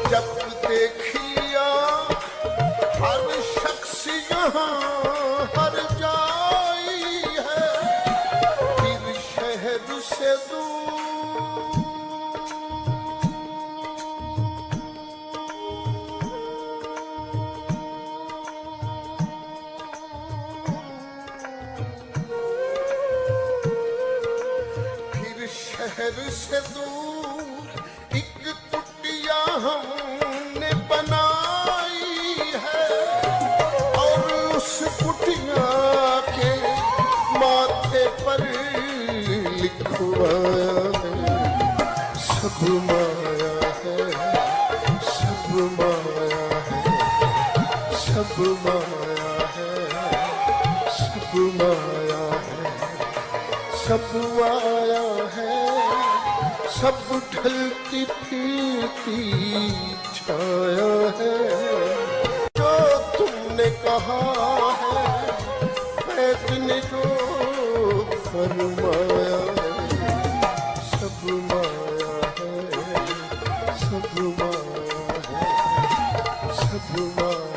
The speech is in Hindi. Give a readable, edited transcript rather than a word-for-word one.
जब देख लिया हर शख्स यहाँ हर जाई है, फिर शहर से दूर शहर से दूर एक कुटिया हमने बनाई है, और उस कुटिया के माथे पर लिखवाया है, सब माया है, सब माया है, सब माया है, सब माया है, सब आया है, सब ढलती फिरती छाया है। जो तुमने कहा है मैंने जो फरमाया है, सब माया है, सब माया है, सब माया